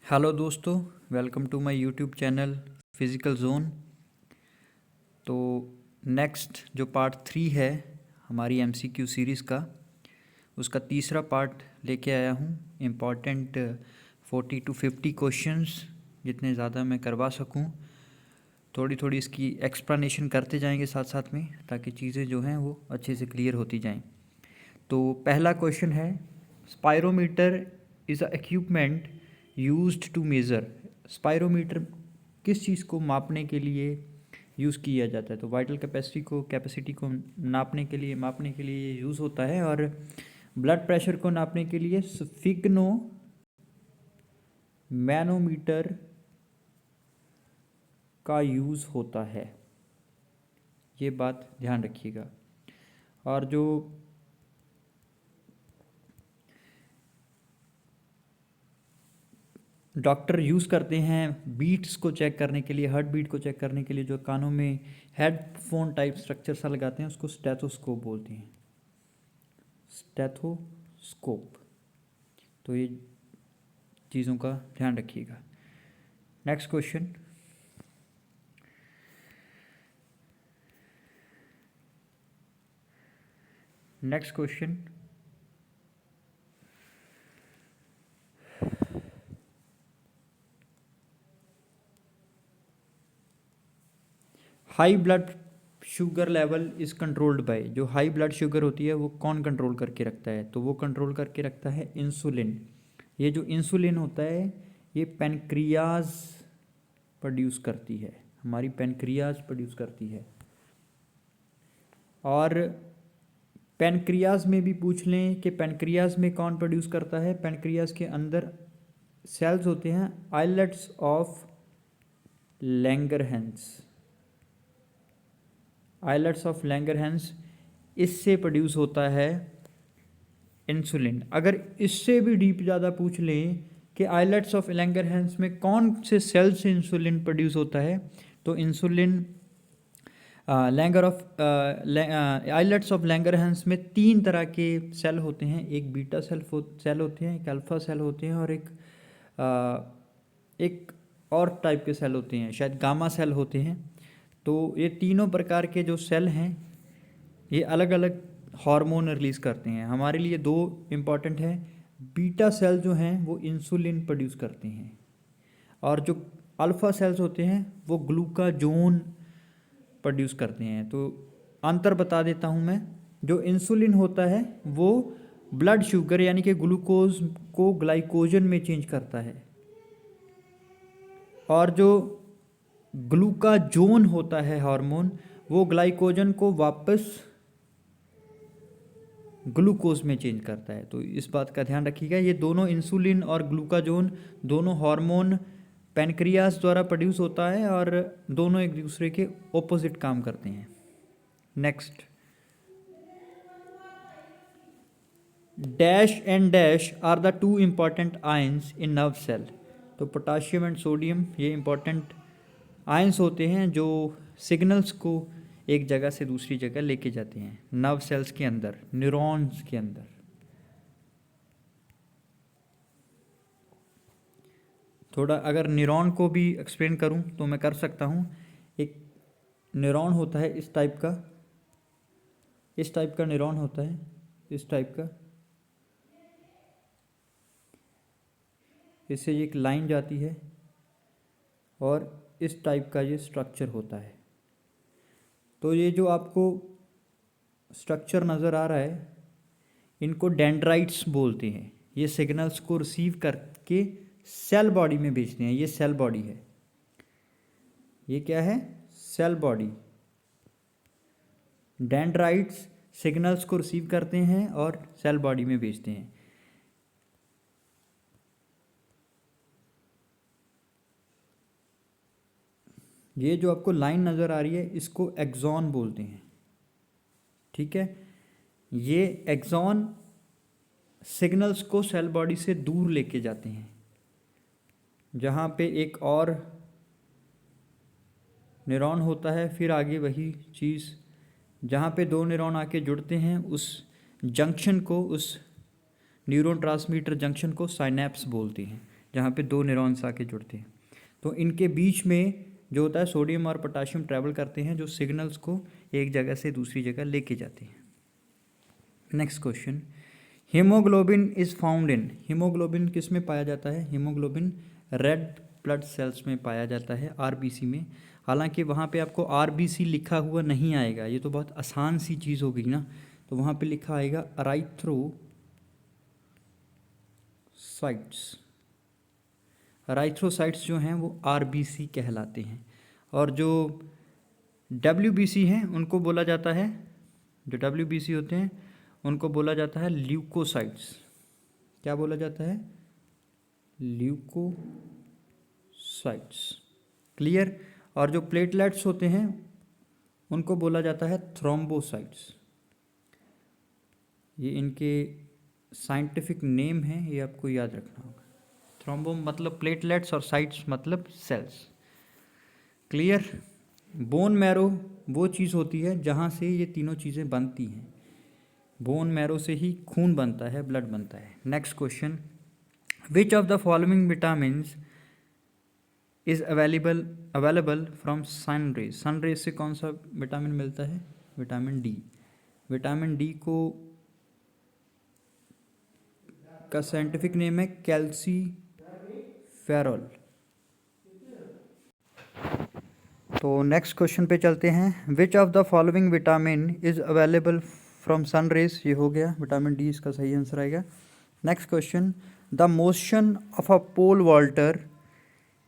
Hello दोस्तों, welcome to my YouTube channel Physical Zone. तो next जो पार्ट 3 है हमारी एमसीक्यू सीरीज़ का, उसका तीसरा पार्ट लेके आया हूँ। इम्पॉर्टेंट 40 to 50 क्वेश्चंस, जितने ज़्यादा मैं करवा सकूँ। थोड़ी थोड़ी इसकी एक्सप्लेनेशन करते जाएंगे साथ साथ में, ताकि चीज़ें जो हैं वो अच्छे से क्लियर होती जाएं। तो पहला क्वेश्चन है, spirometer is a equipment used to measure. Spirometer किस चीज़ को मापने के लिए यूज़ किया जाता है? तो वाइटल कैपेसिटी को मापने के लिए यूज़ होता है। और ब्लड प्रेशर को नापने के लिए स्फिग्नो मैनोमीटर का यूज़ होता है। ये बात ध्यान रखिएगा। और जो डॉक्टर यूज़ करते हैं बीट्स को चेक करने के लिए, हार्ट बीट को चेक करने के लिए, जो कानों में हेडफोन टाइप स्ट्रक्चर सा लगाते हैं, उसको स्टेथोस्कोप बोलते हैं। स्टेथोस्कोप। तो ये चीज़ों का ध्यान रखिएगा। Next question, high blood sugar level is controlled by. जो हाई ब्लड शुगर होती है वो कौन कंट्रोल करके रखता है? तो वो कंट्रोल करके रखता है इंसुलिन। ये जो इंसुलिन होता है ये पैनक्रियाज प्रोड्यूस करती है, हमारी पैनक्रियाज प्रोड्यूस करती है। और पैनक्रियाज में भी पूछ लें कि पैनक्रियाज में कौन प्रोड्यूस करता है। पैनक्रियाज के अंदर सेल्स होते हैं islets of Langerhans. Islets of Langerhans, इससे प्रोड्यूस होता है इंसुलिन। अगर इससे भी डीप ज़्यादा पूछ लें कि आइलेट्स ऑफ लैंगरहैंस में कौन से सेल से इंसुलिन प्रोड्यूस होता है, तो इंसुलिन आइलेट्स ऑफ लैंगरहैंस में 3 तरह के सेल होते हैं। एक बीटा सेल होते हैं, एक अल्फा सेल होते हैं, और एक और टाइप के सेल होते हैं, शायद गामा सेल होते हैं। तो ये तीनों प्रकार के जो सेल हैं ये अलग अलग हार्मोन रिलीज़ करते हैं। हमारे लिए 2 इम्पॉर्टेंट हैं। बीटा सेल जो हैं वो इंसुलिन प्रोड्यूस करते हैं, और जो अल्फ़ा सेल्स होते हैं वो ग्लूकाजोन प्रोड्यूस करते हैं। तो अंतर बता देता हूँ मैं। जो इंसुलिन होता है वो ब्लड शुगर यानी कि ग्लूकोज को ग्लाइकोजन में चेंज करता है, और जो ग्लूकाजोन होता है हार्मोन, वो ग्लाइकोजन को वापस ग्लूकोज में चेंज करता है। तो इस बात का ध्यान रखिएगा। ये दोनों इंसुलिन और ग्लूकाजोन दोनों हार्मोन पैनक्रियास द्वारा प्रोड्यूस होता है, और दोनों एक दूसरे के ऑपोजिट काम करते हैं। Next, dash and dash are the 2 important ions in nerve cell. तो पोटाशियम एंड सोडियम ये इम्पॉर्टेंट आयंस होते हैं जो सिग्नल्स को एक जगह से दूसरी जगह लेके जाते हैं नर्व सेल्स के अंदर, न्यूरॉन्स के अंदर। थोड़ा अगर न्यूरॉन को भी एक्सप्लेन करूं तो मैं कर सकता हूं। एक न्यूरॉन होता है इस टाइप का न्यूरॉन होता है, इस टाइप का। इससे एक लाइन जाती है और इस टाइप का ये स्ट्रक्चर होता है। तो ये जो आपको स्ट्रक्चर नज़र आ रहा है, इनको डेंड्राइट्स बोलते हैं। ये सिग्नल्स को रिसीव करके सेल बॉडी में भेजते हैं। ये सेल बॉडी है, ये क्या है? Cell body. डेंड्राइट्स सिग्नल्स को रिसीव करते हैं और सेल बॉडी में भेजते हैं। ये जो आपको लाइन नज़र आ रही है इसको एक्सॉन बोलते हैं, ठीक है। ये एक्सॉन सिग्नल्स को सेल बॉडी से दूर लेके जाते हैं, जहाँ पे एक और न्यूरॉन होता है। फिर आगे वही चीज़, जहाँ पे 2 न्यूरॉन आके जुड़ते हैं, उस जंक्शन को, उस न्यूरोट्रांसमीटर जंक्शन को साइनेप्स बोलते हैं। जहाँ पे दो न्यूरॉन्स आके जुड़ते हैं। तो इनके बीच में जो होता है सोडियम और पोटाशियम ट्रैवल करते हैं, जो सिग्नल्स को एक जगह से दूसरी जगह लेके जाते हैं। Next question, haemoglobin is found in, haemoglobin किस में पाया जाता है? हीमोग्लोबिन रेड ब्लड सेल्स में पाया जाता है, आरबीसी में। हालांकि वहाँ पे आपको आरबीसी लिखा हुआ नहीं आएगा, ये तो बहुत आसान सी चीज़ हो गई ना, तो वहाँ पे लिखा आएगा अराइथ्रोसाइट्स। अराइथ्रोसाइट्स जो हैं वो आरबीसी कहलाते हैं, और जो डब्ल्यूबीसी हैं उनको बोला जाता है, जो डब्ल्यूबीसी होते हैं उनको बोला जाता है ल्यूकोसाइट्स। क्या बोला जाता है? ल्यूकोसाइट्स। क्लियर? और जो प्लेटलेट्स होते हैं उनको बोला जाता है थ्रोम्बोसाइट्स। ये इनके साइंटिफिक नेम हैं, ये आपको याद रखना होगा। थ्रोम्बो मतलब प्लेटलेट्स और साइट्स मतलब सेल्स। क्लियर? बोन मैरो वो चीज़ होती है जहाँ से ये तीनों चीज़ें बनती हैं। बोन मैरो से ही खून बनता है, ब्लड बनता है। Next question, which of the following vitamins is available from sun rays? Sun rays से कौन सा विटामिन मिलता है? Vitamin D. विटामिन डी को का साइंटिफिक नेम है कैल्सीफेरॉल। तो नेक्स्ट क्वेश्चन पे चलते हैं, which of the following vitamin is available from sun rays? ये हो गया, विटामिन डी इसका सही आंसर आएगा। Next question, the motion of a pole vaulter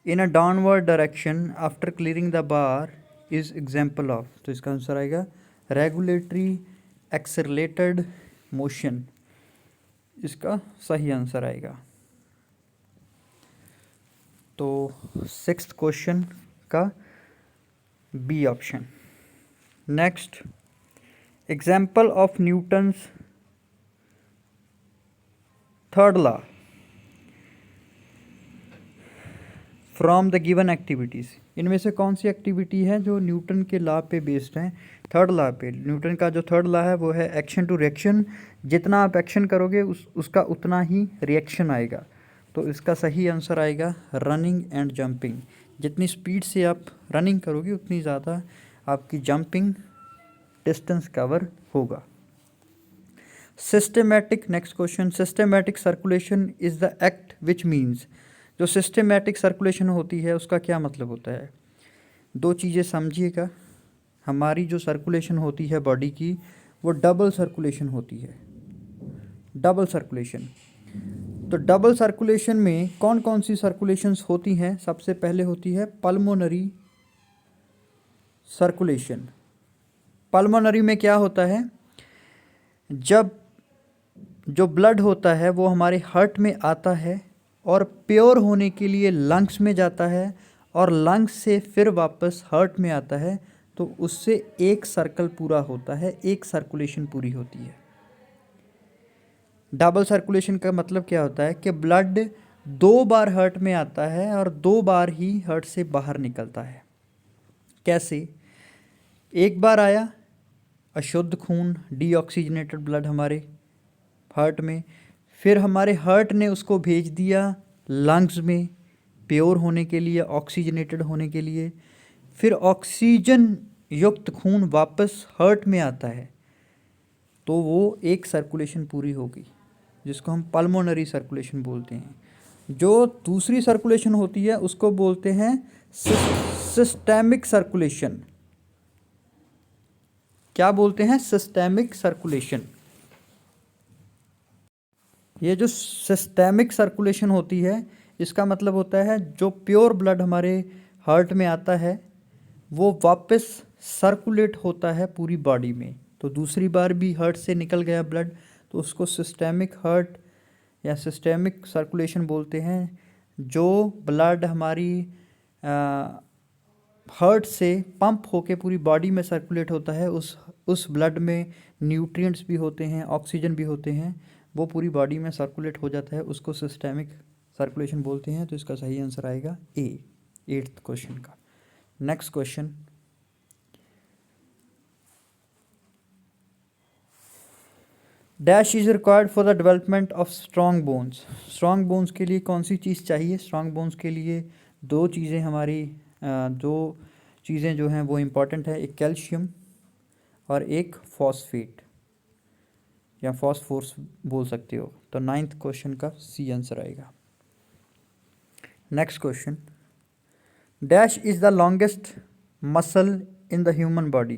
in a downward direction after clearing the bar is example of? तो इसका answer आएगा regulatory accelerated motion, इसका सही आंसर आएगा। तो सिक्स्थ क्वेश्चन का B option. Next, example of Newton's third law from the given activities. इनमें से कौन सी एक्टिविटी है जो न्यूटन के लॉ पे बेस्ड है? थर्ड लॉ पे। न्यूटन का जो थर्ड लॉ है वो है एक्शन टू रिएक्शन। जितना आप एक्शन करोगे उसका उतना ही रिएक्शन आएगा। तो इसका सही आंसर आएगा रनिंग एंड जंपिंग। जितनी स्पीड से आप रनिंग करोगे उतनी ज़्यादा आपकी जंपिंग डिस्टेंस कवर होगा। Systematic, next question, systematic circulation is the act which means. जो सिस्टमेटिक सर्कुलेशन होती है उसका क्या मतलब होता है? दो चीज़ें समझिएगा। हमारी जो सर्कुलेशन होती है बॉडी की वो डबल सर्कुलेशन होती है। डबल सर्कुलेशन, तो डबल सर्कुलेशन में कौन कौन सी सर्कुलेशंस होती हैं? सबसे पहले होती है पल्मोनरी सर्कुलेशन। पल्मोनरी में क्या होता है? जब जो ब्लड होता है वो हमारे हार्ट में आता है और प्योर होने के लिए लंग्स में जाता है, और लंग्स से फिर वापस हार्ट में आता है, तो उससे एक सर्कल पूरा होता है, एक सर्कुलेशन पूरी होती है। डबल सर्कुलेशन का मतलब क्या होता है कि ब्लड 2 बार हार्ट में आता है और 2 बार ही हार्ट से बाहर निकलता है। कैसे? एक बार आया अशुद्ध खून, डीऑक्सीजनेटेड ब्लड हमारे हार्ट में, फिर हमारे हार्ट ने उसको भेज दिया लंग्स में प्योर होने के लिए, ऑक्सीजनेटेड होने के लिए, फिर ऑक्सीजन युक्त खून वापस हार्ट में आता है, तो वो एक सर्कुलेशन पूरी होगी, जिसको हम पल्मोनरी सर्कुलेशन बोलते हैं। जो दूसरी सर्कुलेशन होती है उसको बोलते हैं सिस्टेमिक सर्कुलेशन। क्या बोलते हैं? Systemic circulation. ये जो सिस्टेमिक सर्कुलेशन होती है इसका मतलब होता है जो प्योर ब्लड हमारे हार्ट में आता है वो वापस सर्कुलेट होता है पूरी बॉडी में। तो दूसरी बार भी हार्ट से निकल गया ब्लड तो उसको सिस्टेमिक हार्ट या सिस्टेमिक सर्कुलेशन बोलते हैं। जो ब्लड हमारी हार्ट से पंप होके पूरी बॉडी में सर्कुलेट होता है, उस ब्लड में न्यूट्रिएंट्स भी होते हैं, ऑक्सीजन भी होते हैं, वो पूरी बॉडी में सर्कुलेट हो जाता है, उसको सिस्टेमिक सर्कुलेशन बोलते हैं। तो इसका सही आंसर आएगा ए, 8th क्वेश्चन का। Next question, dash is required for the development of strong bones. Strong bones के लिए कौन सी चीज़ चाहिए? स्ट्रॉन्ग बोन्स के लिए दो चीज़ें हमारी दो चीज़ें जो हैं वो इम्पॉर्टेंट है, एक कैल्शियम और एक फॉस्फेट या फॉस्फोरस बोल सकते हो। तो 9th क्वेश्चन का सी आंसर आएगा। Next question, dash is the longest muscle in the human body.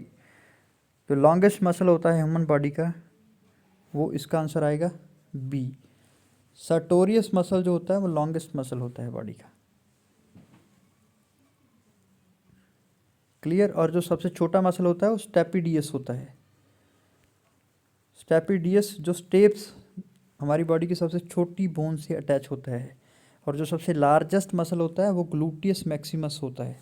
जो लॉन्गेस्ट मसल होता है ह्यूमन बॉडी का, वो इसका आंसर आएगा बी। सर्टोरियस मसल जो होता है वो लॉन्गेस्ट मसल होता है बॉडी का। क्लियर? और जो सबसे छोटा मसल होता है वो स्टेपिडियस होता है। स्टेपिडियस जो स्टेप्स हमारी बॉडी की सबसे छोटी बोन से अटैच होता है। और जो सबसे लार्जेस्ट मसल होता है वो ग्लूटियस मैक्सिमस होता है।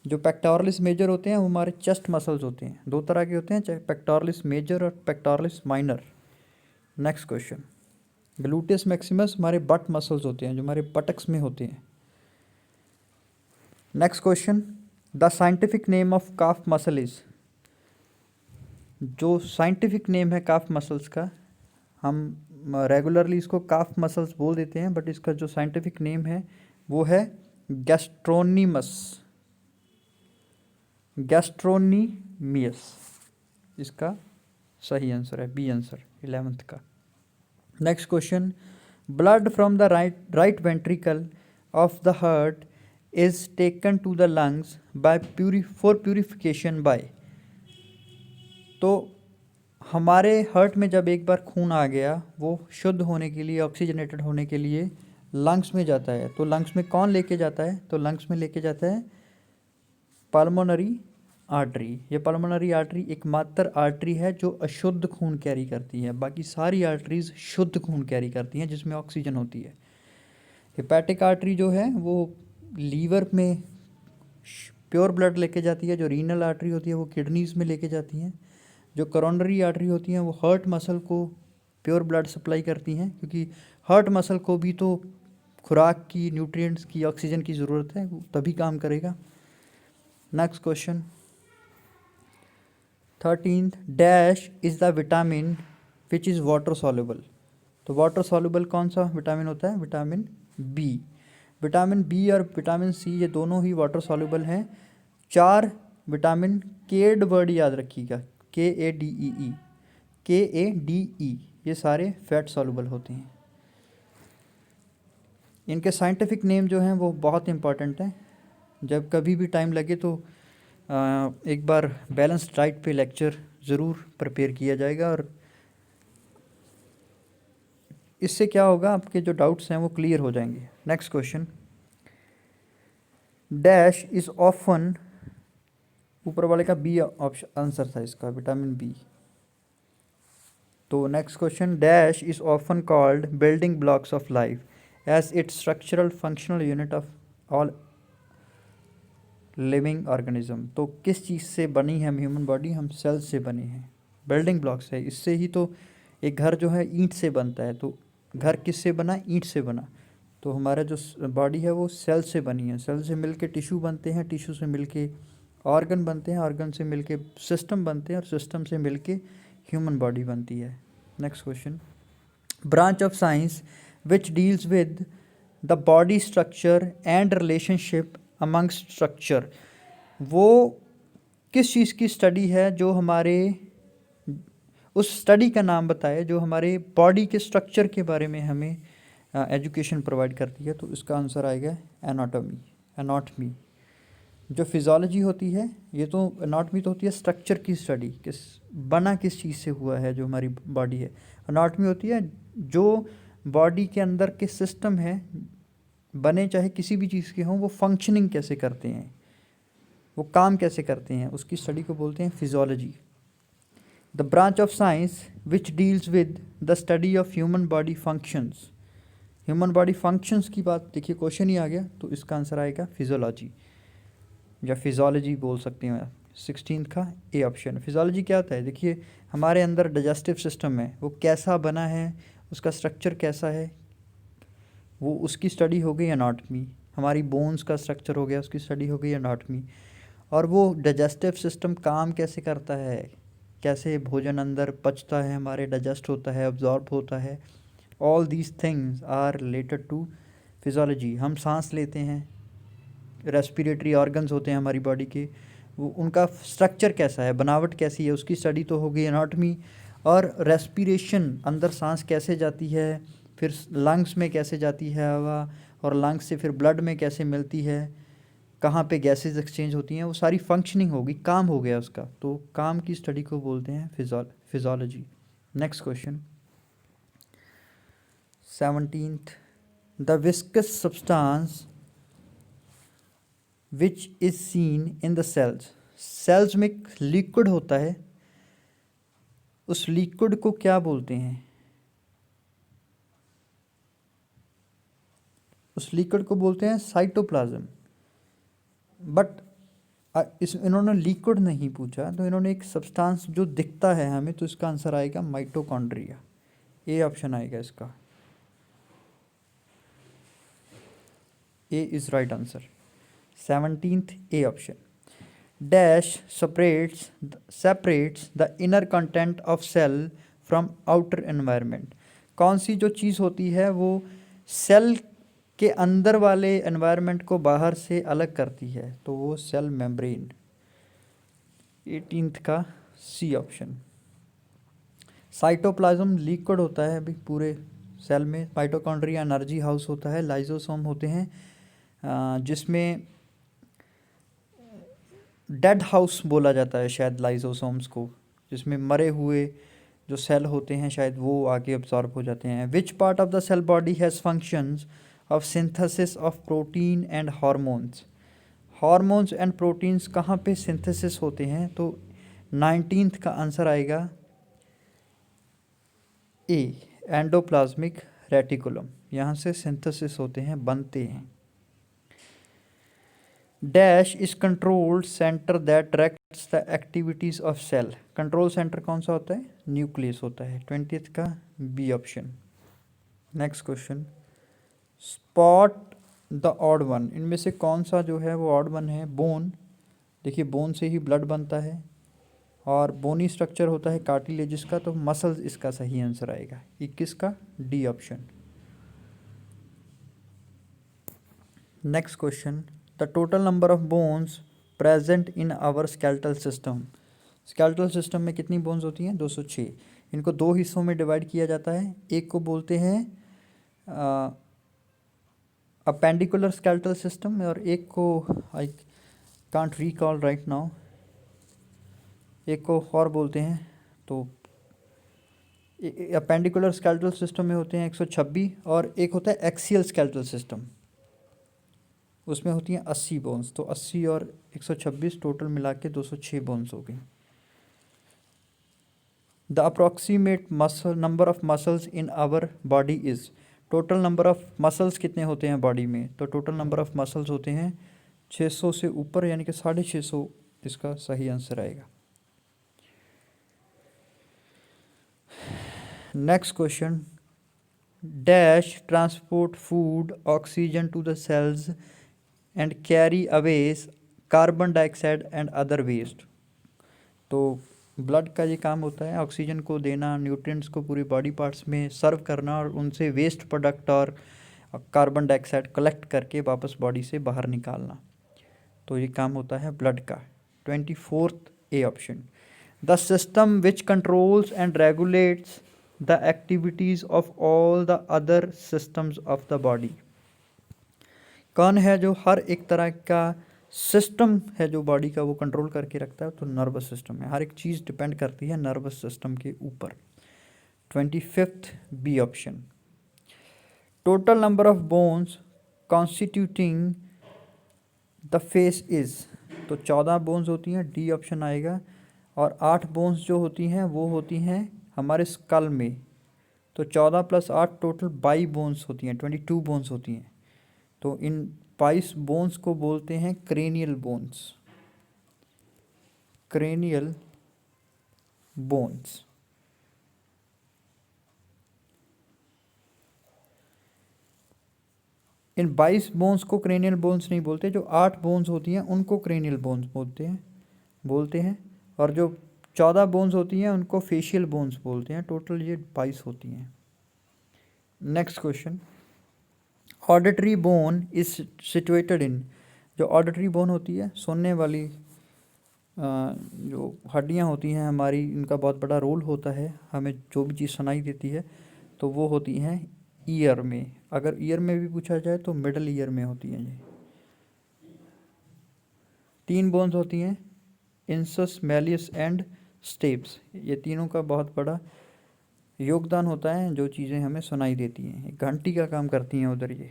जो पेक्टोरलिस मेजर होते हैं वो हमारे चेस्ट मसल्स होते हैं। दो तरह के होते हैं, पेक्टोरलिस मेजर और pectoralis minor. Next question, gluteus Maximus हमारे बट मसल्स होते हैं जो हमारे बटक्स में होते हैं। Next question, the scientific name of calf muscle is. जो साइंटिफिक नेम है काफ मसल्स का, हम रेगुलरली इसको काफ मसल्स बोल देते हैं, बट इसका जो साइंटिफिक नेम है वो है गैस्ट्रोनीमस। गैस्ट्रोनीमियस इसका सही आंसर है, बी आंसर 11th का। Next question, blood from the right ventricle of the heart is taken to the lungs by for purification by. तो हमारे हार्ट में जब एक बार खून आ गया, वो शुद्ध होने के लिए, ऑक्सीजनेटेड होने के लिए लंग्स में जाता है। तो लंग्स में कौन लेके जाता है? तो लंग्स में लेके जाता है पल्मोनरी आर्टरी। ये पल्मोनरी आर्टरी एकमात्र आर्टरी है जो अशुद्ध खून कैरी करती है। बाकी सारी आर्टरीज शुद्ध खून कैरी करती हैं जिसमें ऑक्सीजन होती है। हेपेटिक आर्टरी जो है वो लीवर में प्योर ब्लड लेके जाती है। जो रीनल आर्टरी होती है वो किडनीज में लेके जाती हैं। जो करोनरी आर्टरी होती हैं वो हार्ट मसल को प्योर ब्लड सप्लाई करती हैं, क्योंकि हार्ट मसल को भी तो खुराक की, न्यूट्रिएंट्स की, ऑक्सीजन की ज़रूरत है, वो तभी काम करेगा। Next question 13th, dash is the vitamin which is water soluble. तो वाटर सॉल्युबल कौन सा विटामिन होता है? Vitamin B. विटामिन बी और विटामिन सी ये दोनों ही वाटर सॉल्युबल हैं। 4 विटामिन, केड वर्ड याद रखिएगा, KADEE, KADE, ये सारे फैट सॉल्युबल होते हैं। इनके साइंटिफिक नेम जो हैं वो बहुत इंपॉर्टेंट हैं। जब कभी भी टाइम लगे तो एक बार बैलेंस डाइट पे लेक्चर ज़रूर प्रिपेयर किया जाएगा, और इससे क्या होगा, आपके जो डाउट्स हैं वो क्लियर हो जाएंगे। Next question, dash is often, ऊपर वाले का बी ऑप्शन आंसर था इसका, विटामिन बी। तो next question, dash is often called building blocks of life as its structural functional unit of all living organism. तो किस चीज़ से बनी है ह्यूमन बॉडी? हम सेल्स से बनी है, बिल्डिंग ब्लॉक्स है। इससे ही तो एक घर जो है ईंट से बनता है। तो घर किससे बना? ईंट से बना। तो हमारा जो बॉडी है वो सेल से बनी है। सेल से मिलके टिश्यू बनते हैं, टिश्यू से मिलके ऑर्गन बनते हैं, ऑर्गन से मिलके सिस्टम बनते हैं, और सिस्टम से मिलके ह्यूमन बॉडी बनती है। Next question, branch of science which deals with the body structure and relationship amongst structure. वो किस चीज़ की स्टडी है जो हमारे, उस स्टडी का नाम बताए जो हमारे बॉडी के स्ट्रक्चर के बारे में हमें एजुकेशन प्रोवाइड करती है। तो इसका आंसर आएगा एनाटॉमी। एनाटॉमी जो फिजियोलॉजी होती है, ये तो एनाटॉमी तो होती है स्ट्रक्चर की स्टडी, बना किस चीज़ से हुआ है जो हमारी बॉडी है। एनाटॉमी होती है जो बॉडी के अंदर के सिस्टम है, बने चाहे किसी भी चीज़ के हों, वो फंक्शनिंग कैसे करते हैं, वो काम कैसे करते हैं, उसकी स्टडी को बोलते हैं physiology. The branch of science which deals with the study of human body functions. Human body functions की बात, देखिए क्वेश्चन ही आ गया, तो इसका आंसर आएगा फिजियोलॉजी या फिजियोलॉजी बोल सकते हैं। 16th का ए ऑप्शन। फिजियोलॉजी क्या होता है? देखिए हमारे अंदर डाइजेस्टिव सिस्टम है, वो कैसा बना है, उसका स्ट्रक्चर कैसा है, वो उसकी स्टडी हो गई एनाटॉमी। हमारी बोन्स का स्ट्रक्चर हो गया, उसकी स्टडी हो गई एनाटॉमी। और वो डाइजेस्टिव सिस्टम काम कैसे करता है, कैसे भोजन अंदर पचता है, हमारे डाइजेस्ट होता है, अब्जॉर्ब होता है, all these things are related to physiology. हम सांस लेते हैं, रेस्पिरेटरी ऑर्गन्स होते हैं हमारी बॉडी के, वो उनका स्ट्रक्चर कैसा है, बनावट कैसी है, उसकी स्टडी तो होगी, एनाटॉमी। और रेस्पिरेशन, अंदर सांस कैसे जाती है, फिर लंग्स में कैसे जाती है हवा, और लंग्स से फिर ब्लड में कैसे मिलती है, कहाँ पे गैसेस एक्सचेंज होती हैं, वो सारी फंक्शनिंग होगी, काम हो गया उसका। तो काम की स्टडी को बोलते हैं physiology. Next question 17th, the viscous substance which is seen in the cells. Cells में एक लिक्विड होता है, उस लिक्विड को क्या बोलते हैं? उस लिक्विड को बोलते हैं साइटोप्लाज्म। बट इन्होंने लिक्विड नहीं पूछा, तो इन्होंने एक सब्सटेंस जो दिखता है हमें, तो इसका आंसर आएगा माइटोकॉन्ड्रिया। ए ऑप्शन आएगा इसका, A is right answer. 17th, A option. Dash separates the inner content of cell from outer environment. कौन सी जो चीज़ होती है वो सेल के अंदर वाले एनवायरनमेंट को बाहर से अलग करती है? तो वो सेल मेम्ब्रेन। 18th का सी ऑप्शन। साइटोप्लाज्म लिक्विड होता है अभी पूरे सेल में। माइटोकॉन्ड्रिया एनर्जी हाउस होता है। लाइजोसोम होते हैं जिसमें डेड हाउस बोला जाता है शायद लाइजोसोम्स को, जिसमें मरे हुए जो सेल होते हैं शायद वो आगे अब्जॉर्ब हो जाते हैं। Which part of the cell body has functions of synthesis of protein and hormones. Hormones and proteins कहाँ पे सिंथेसिस होते हैं? तो 19th का आंसर आएगा ए, एंडोप्लाज्मिक रेटिकुलम। यहाँ से सिंथेसिस होते हैं, बनते हैं। Dash is control centre that directs the activities of cell. Control centre कौन सा होता है? न्यूक्लियस होता है। 20th का B option. Next question, spot the odd one. इनमें से कौन सा जो है वो ऑड वन है? बोन। देखिए बोन से ही ब्लड बनता है और बोनी स्ट्रक्चर होता है कार्टिलेजिस का, तो मसल्स इसका सही आंसर आएगा। 21 का D option. Next question, the total number of bones present in our skeletal system. Skeletal system में कितनी बोन्स होती हैं? 206। इनको दो हिस्सों में डिवाइड किया जाता है। एक को बोलते हैं अपेंडिकुलर स्केलेटल सिस्टम और एक को I can't recall right now, एक को और बोलते हैं। तो अपेंडिकुलर स्केलेटल सिस्टम में होते हैं 126 और एक होता है एक्सियल स्केलेटल सिस्टम, उसमें होती हैं 80 बोन्स। तो 80 और 126 टोटल मिला के 206 बोन्स हो गई। The approximate muscle number of muscles in our body is. Total number of muscles कितने होते हैं बॉडी में? तो टोटल नंबर ऑफ मसल्स होते हैं 600 से ऊपर, यानी कि 650 इसका सही आंसर आएगा। Next question, dash transport food oxygen to the cells and carry away carbon dioxide and other waste. तो ब्लड का ये काम होता है ऑक्सीजन को देना, न्यूट्रिएंट्स को पूरी बॉडी पार्ट्स में सर्व करना और उनसे वेस्ट प्रोडक्ट और कार्बन डाइऑक्साइड कलेक्ट करके वापस बॉडी से बाहर निकालना। तो ये काम होता है ब्लड का। 24th A option. The system which controls and regulates the activities of all the other systems of the body. कौन है जो हर एक तरह का सिस्टम है जो बॉडी का वो कंट्रोल करके रखता है? तो नर्वस सिस्टम है। हर एक चीज़ डिपेंड करती है नर्वस सिस्टम के ऊपर। 25th B option. Total number of bones constituting the face is. तो 14 बोन्स होती हैं, डी ऑप्शन आएगा। और 8 बोन्स जो होती हैं वो होती हैं हमारे स्कल में। तो 14 + 8 टोटल 22 बोन्स होती हैं, 22 बोन्स होती हैं। तो इन 22 बोन्स को बोलते हैं क्रेनियल बोन्स। Cranial bones. इन 22 बोन्स को क्रेनियल बोन्स नहीं बोलते, जो 8 बोन्स होती हैं उनको क्रेनियल बोन्स बोलते हैं। और जो 14 बोन्स होती हैं, उनको फेशियल बोन्स बोलते हैं। टोटल ये 22 होती हैं। Next question, auditory bone is situated in, जो ऑडिटरी बोन होती है, सुनने वाली जो हड्डियां होती हैं हमारी, इनका बहुत बड़ा रोल होता है, हमें जो भी चीज़ सुनाई देती है तो वो होती हैं ईयर में। अगर ईयर में भी पूछा जाए तो मिडल ईयर में होती हैं ये। 3 बोन्स होती हैं, इंसस, मैलियस एंड स्टेप्स। ये तीनों का बहुत बड़ा योगदान होता है, जो चीज़ें हमें सुनाई देती हैं, घंटी का काम करती हैं उधर ये।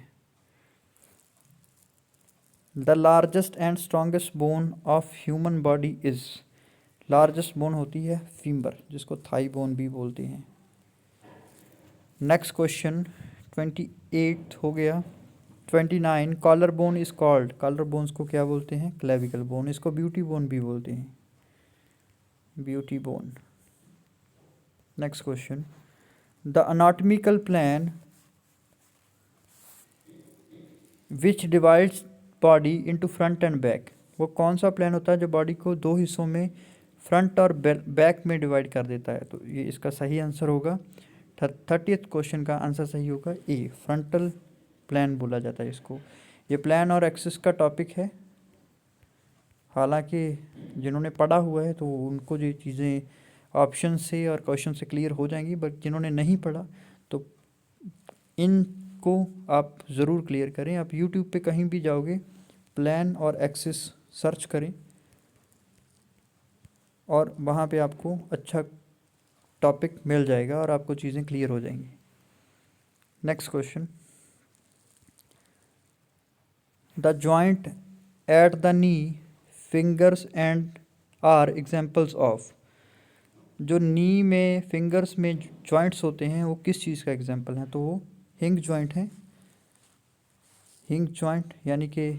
The largest and strongest bone of human body is, largest bone होती है फीमर, जिसको थाई बोन भी बोलते हैं। नेक्स्ट क्वेश्चन 28 हो गया। 29, collar bone is called, collar bones को क्या बोलते हैं? Clavicle bone. इसको ब्यूटी बोन भी बोलते हैं, beauty bone. Next question, the anatomical plane which divides body into front and back, वो कौन सा प्लान होता है जो बॉडी को 2 हिस्सों में, फ्रंट और बैक में डिवाइड कर देता है? तो ये इसका सही आंसर होगा 30th क्वेश्चन का आंसर सही होगा ए, फ्रंटल प्लान बोला जाता है इसको। ये प्लान और एक्सिस का टॉपिक है, हालांकि जिन्होंने पढ़ा हुआ है तो उनको ये चीज़ें ऑप्शन से और क्वेश्चन से क्लियर हो जाएंगी, बट जिन्होंने नहीं पढ़ा तो इनको आप ज़रूर क्लियर करें। आप यूट्यूब पे कहीं भी जाओगे, प्लान और एक्सिस सर्च करें और वहाँ पे आपको अच्छा टॉपिक मिल जाएगा और आपको चीज़ें क्लियर हो जाएंगी। Next question, the joint at the knee, fingers and are examples of, जो नी में फिंगर्स में जॉइंट्स होते हैं वो किस चीज़ का एग्जाम्पल है? तो वो हिंग जॉइंट है, हिंग जॉइंट यानी कि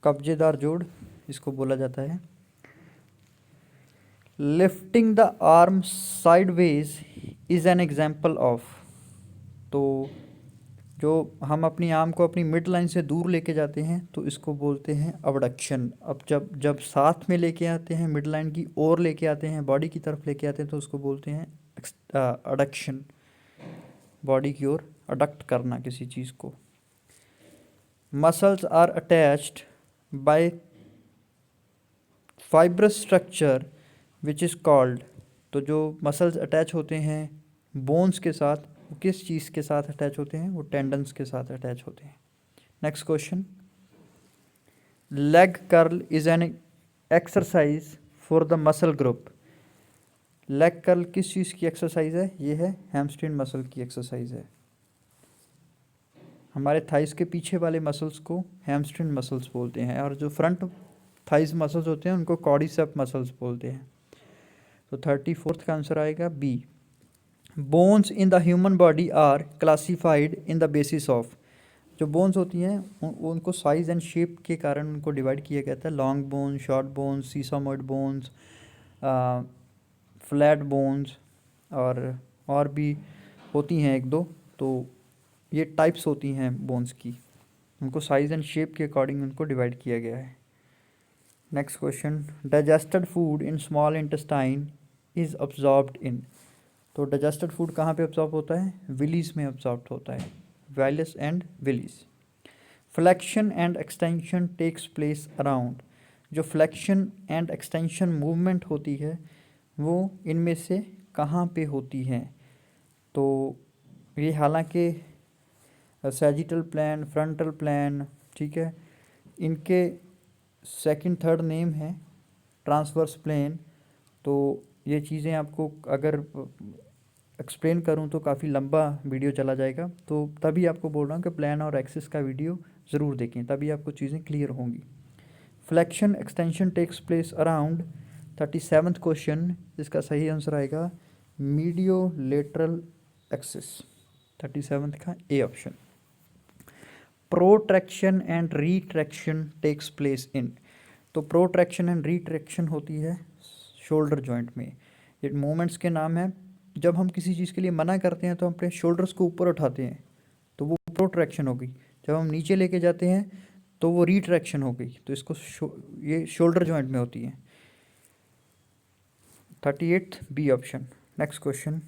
कब्जेदार जोड़ इसको बोला जाता है। Lifting the arm sideways is an example of, तो जो हम अपनी आर्म को अपनी मिड लाइन से दूर लेके जाते हैं तो इसको बोलते हैं अबडक्शन। अब जब साथ में लेके आते हैं, मिड लाइन की ओर लेके आते हैं, बॉडी की तरफ लेके आते हैं, तो उसको बोलते हैं अडक्शन, बॉडी की ओर अडक्ट करना किसी चीज़ को। Muscles are attached by fibrous structure which is called, तो जो मसल्स अटैच होते हैं बोन्स के साथ, वो किस चीज़ के साथ अटैच होते हैं? वो टेंडन्स के साथ अटैच होते हैं। Next question, leg curl is an exercise for the muscle group, leg curl किस चीज़ की एक्सरसाइज है? ये है हैमस्ट्रिंग मसल की एक्सरसाइज है। हमारे थाइस के पीछे वाले मसल्स को हैमस्ट्रिंग मसल्स बोलते हैं, और जो फ्रंट थाइस मसल्स होते हैं उनको कॉर्डिसेप मसल्स बोलते हैं। तो 34th का आंसर आएगा B. Bones in the human body are classified in the basis of, जो बोन्स होती हैं उनको साइज एंड शेप के कारण उनको डिवाइड किया गया था। Long bones, short bones, sesamoid bones, flat bones और भी होती हैं 1-2, तो ये टाइप्स होती हैं बोन्स की, उनको साइज एंड शेप के अकॉर्डिंग उनको डिवाइड किया गया है। Next question, digested food in small intestine is absorbed in, तो डाइजेस्टेड फूड कहाँ पे अब्जॉर्ब होता है? विलीज में अब्जॉर्ब होता है, villus and villi. Flexion and extension takes place around, जो फ्लेक्शन एंड एक्सटेंशन मूवमेंट होती है वो इनमें से कहाँ पे होती है? तो ये हालांकि सैजिटल प्लान, फ्रंटल प्लान, ठीक है, इनके सेकंड थर्ड नेम है ट्रांसवर्स प्लेन। तो ये चीज़ें आपको अगर एक्सप्लेन करूं तो काफ़ी लंबा वीडियो चला जाएगा, तो तभी आपको बोल रहा हूँ कि प्लान और एक्सिस का वीडियो ज़रूर देखें, तभी आपको चीज़ें क्लियर होंगी। Flexion extension takes place around, 37th question, इसका सही आंसर आएगा मीडियो लेटरल एक्सिस, 37th का A option. Protraction and retraction takes place in, तो प्रोट्रैक्शन एंड रिट्रैक्शन होती है शोल्डर जॉइंट में। ये मूवमेंट्स के नाम है। जब हम किसी चीज़ के लिए मना करते हैं तो हम अपने शोल्डर्स को ऊपर उठाते हैं, तो वो प्रोट्रैक्शन होगी। जब हम नीचे लेके जाते हैं तो वो रिट्रैक्शन हो गई, तो इसको ये शोल्डर जॉइंट में होती है। 38 B option. Next question,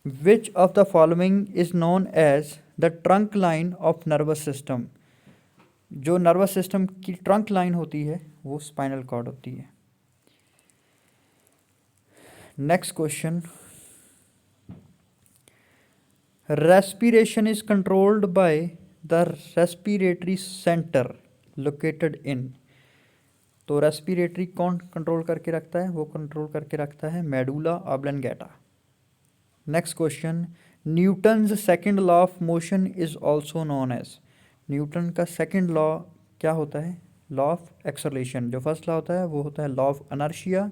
which of the following is known as the trunk line of nervous system. जो नर्वस सिस्टम की ट्रंक लाइन होती है वो स्पाइनल कॉर्ड होती है। Next question, respiration is controlled by the respiratory center located in। तो respiratory कौन control करके रखता है? वो कंट्रोल करके रखता है medulla oblongata. Next question, Newton's second law of motion is also known as. Newton का सेकंड लॉ क्या होता है? Law of acceleration. जो फर्स्ट लॉ होता है वो होता है लॉ ऑफ इनर्शिया,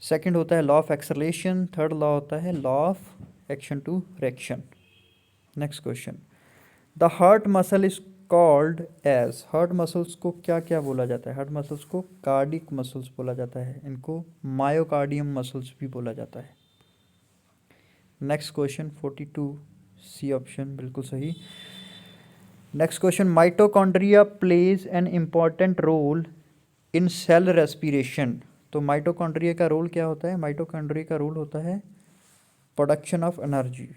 सेकंड होता है law of acceleration, third law होता है law of action to reaction. Next question, the heart muscle is called as. Heart muscles को क्या क्या बोला जाता है? हार्ट मसल्स को कार्डिक मसल्स बोला जाता है, इनको मायोकार्डियम मसल्स भी बोला जाता है। नेक्स्ट क्वेश्चन 42 सी ऑप्शन बिल्कुल सही। Next question, mitochondria plays an important role in cell respiration. तो माइटोकॉन्ड्रिया का रोल क्या होता है? माइटोकॉन्ड्रिया का रोल होता है प्रोडक्शन ऑफ एनर्जी।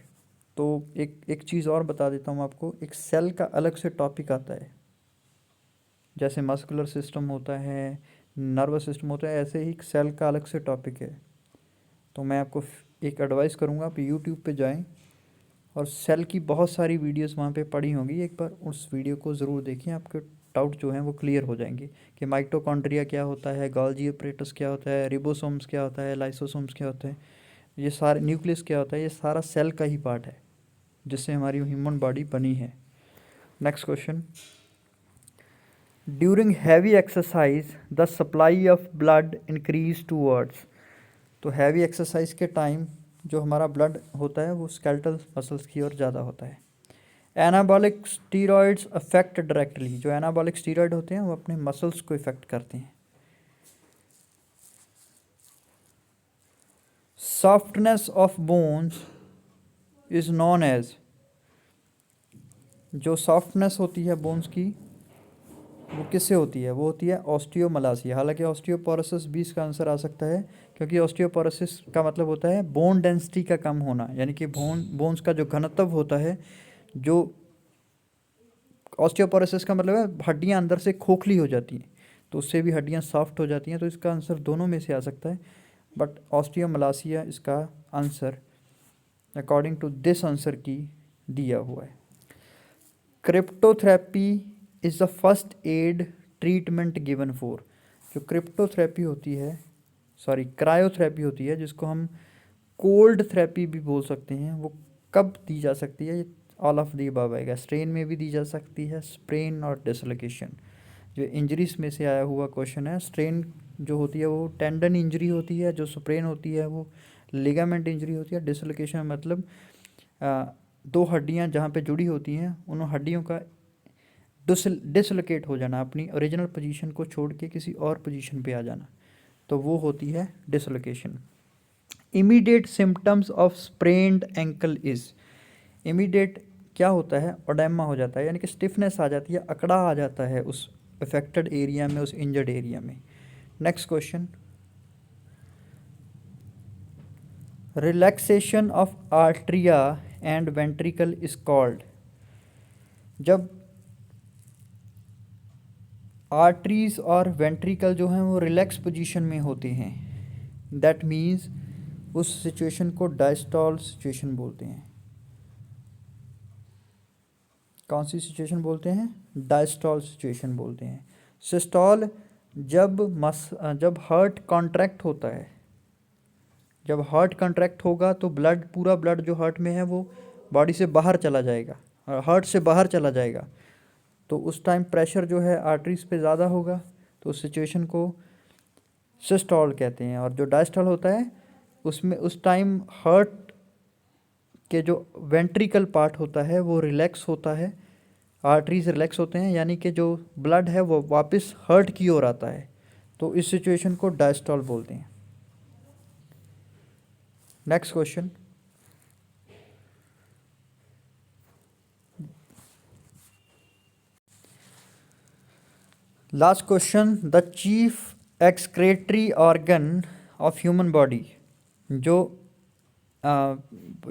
तो एक चीज़ और बता देता हूँ आपको, एक सेल का अलग से टॉपिक आता है, जैसे मस्कुलर सिस्टम होता है, नर्वस सिस्टम होता है, ऐसे ही सेल का अलग से टॉपिक है। तो मैं आपको एक एडवाइस करूँगा, आप यूट्यूब पे जाएं और सेल की बहुत सारी वीडियोस वहाँ पे पड़ी होंगी, एक बार उस वीडियो को ज़रूर देखें, आपके डाउट जो हैं वो क्लियर हो जाएंगे कि माइटोकॉन्ड्रिया क्या होता है, गोल्गी एपरेटस क्या होता है, रिबोसोम्स क्या होता है, लाइसोसोम्स क्या होते हैं, ये सारे न्यूक्लियस क्या होता है, ये सारा सेल का ही पार्ट है जिससे हमारी ह्यूमन बॉडी बनी है। Next question, during heavy exercise the supply of blood increase towards. तो हैवी एक्सरसाइज के टाइम जो हमारा ब्लड होता है वो स्केलेटल मसल्स की ओर ज़्यादा होता है। Anabolic steroids affect directly. जो एनाबॉलिक स्टीरॉयड होते हैं वो अपने मसल्स को इफेक्ट करते हैं। Softness of bones is known as. जो सॉफ्टनेस होती है बोन्स की वो किससे होती है? वो होती है ऑस्टियोमलासिया। हालांकि ऑस्टियोपोरोसिस भी इसका आंसर आ सकता है, क्योंकि ऑस्टियोपोरोसिस का मतलब होता है बोन डेंसिटी का कम होना, यानी कि बोन्स का जो घनत्व होता है, जो ऑस्टियोपोरोसिस का मतलब है हड्डियां अंदर से खोखली हो जाती हैं, तो उससे भी हड्डियां सॉफ्ट हो जाती हैं। तो इसका आंसर दोनों में से आ सकता है, बट ऑस्टियोमलासिया इसका answer according to this answer की दिया हुआ है। Cryotherapy is the first aid treatment given for. जो क्रिप्टोथेरेपी होती है, सॉरी क्रायोथेरेपी होती है, जिसको हम कोल्ड थेरेपी भी बोल सकते हैं, वो कब दी जा सकती है? ऑल ऑफ दी अबव आएगा। स्ट्रेन में भी दी जा सकती है, स्प्रेन और डिसलोकेशन। जो इंजरीज में से आया हुआ क्वेश्चन है। स्ट्रेन जो होती है वो टेंडन इंजरी होती है, जो स्प्रेन होती है वो लिगामेंट इंजरी होती है। डिसलोकेशन मतलब दो हड्डियां जहाँ पे जुड़ी होती हैं उन हड्डियों का डिसलोकेट हो जाना, अपनी ओरिजिनल पोजीशन को छोड़ के किसी और पोजीशन पे आ जाना, तो वो होती है dislocation. Immediate symptoms of sprained ankle is. Immediate क्या होता है? ओडेमा हो जाता है, यानी कि स्टिफनेस आ जाती है, अकड़ा आ जाता है उस अफेक्टेड एरिया में, उस इंजर्ड एरिया में। Next question, relaxation of atria and ventricle is called. जब आर्टरीज और वेंट्रिकल जो हैं वो रिलैक्स पोजीशन में होते हैं, दैट मीन्स उस सिचुएशन को डायस्टॉल सिचुएशन बोलते हैं। कौन सी सिचुएशन बोलते हैं? डायस्टॉल सिचुएशन बोलते हैं। सिस्टॉल जब हार्ट कॉन्ट्रैक्ट होता है, जब हार्ट कॉन्ट्रैक्ट होगा तो पूरा ब्लड जो हार्ट में है वो बॉडी से बाहर चला जाएगा, और हार्ट से बाहर चला जाएगा, तो उस टाइम प्रेशर जो है आर्टरीज पे ज़्यादा होगा, तो उस सिचुएशन को सिस्टॉल कहते हैं। और जो डायस्टॉल होता है उसमें उस टाइम हार्ट के जो वेंट्रिकल पार्ट होता है वो रिलैक्स होता है, आर्टरीज रिलैक्स होते हैं, यानी कि जो ब्लड है वो वापस हार्ट की ओर आता है, तो इस सिचुएशन को डायस्टॉल बोलते हैं। Next question, last question, the chief excretory organ of human body, जो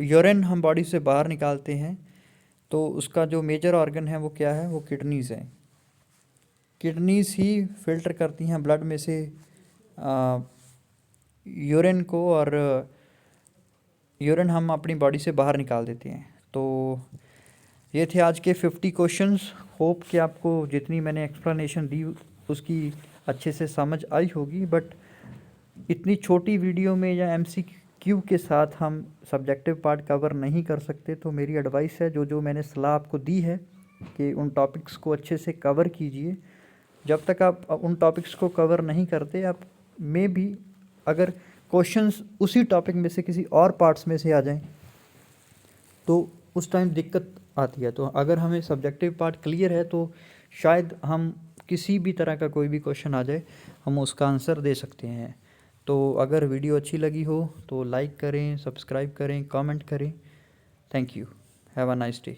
यूरिन हम बॉडी से बाहर निकालते हैं तो उसका जो मेजर ऑर्गन है वो क्या है, वो किडनीज़ है। किडनीज़ ही फिल्टर करती हैं ब्लड में से यूरिन को, और यूरिन हम अपनी बॉडी से बाहर निकाल देते हैं। तो ये थे आज के 50 क्वेश्चंस। होप कि आपको जितनी मैंने एक्सप्लेनेशन दी उसकी अच्छे से समझ आई होगी, बट इतनी छोटी वीडियो में या MCQ के साथ हम सब्जेक्टिव पार्ट कवर नहीं कर सकते। तो मेरी एडवाइस है, जो मैंने सलाह आपको दी है कि उन टॉपिक्स को अच्छे से कवर कीजिए। जब तक आप उन टॉपिक्स को कवर नहीं करते, आप में भी अगर क्वेश्चंस उसी टॉपिक में से किसी और पार्ट्स में से आ जाएं तो उस टाइम दिक्कत आती है। तो अगर हमें सब्जेक्टिव पार्ट क्लियर है तो शायद हम किसी भी तरह का कोई भी क्वेश्चन आ जाए हम उसका आंसर दे सकते हैं। तो अगर वीडियो अच्छी लगी हो तो लाइक करें, सब्सक्राइब करें, कमेंट करें। Thank you. Have a nice day.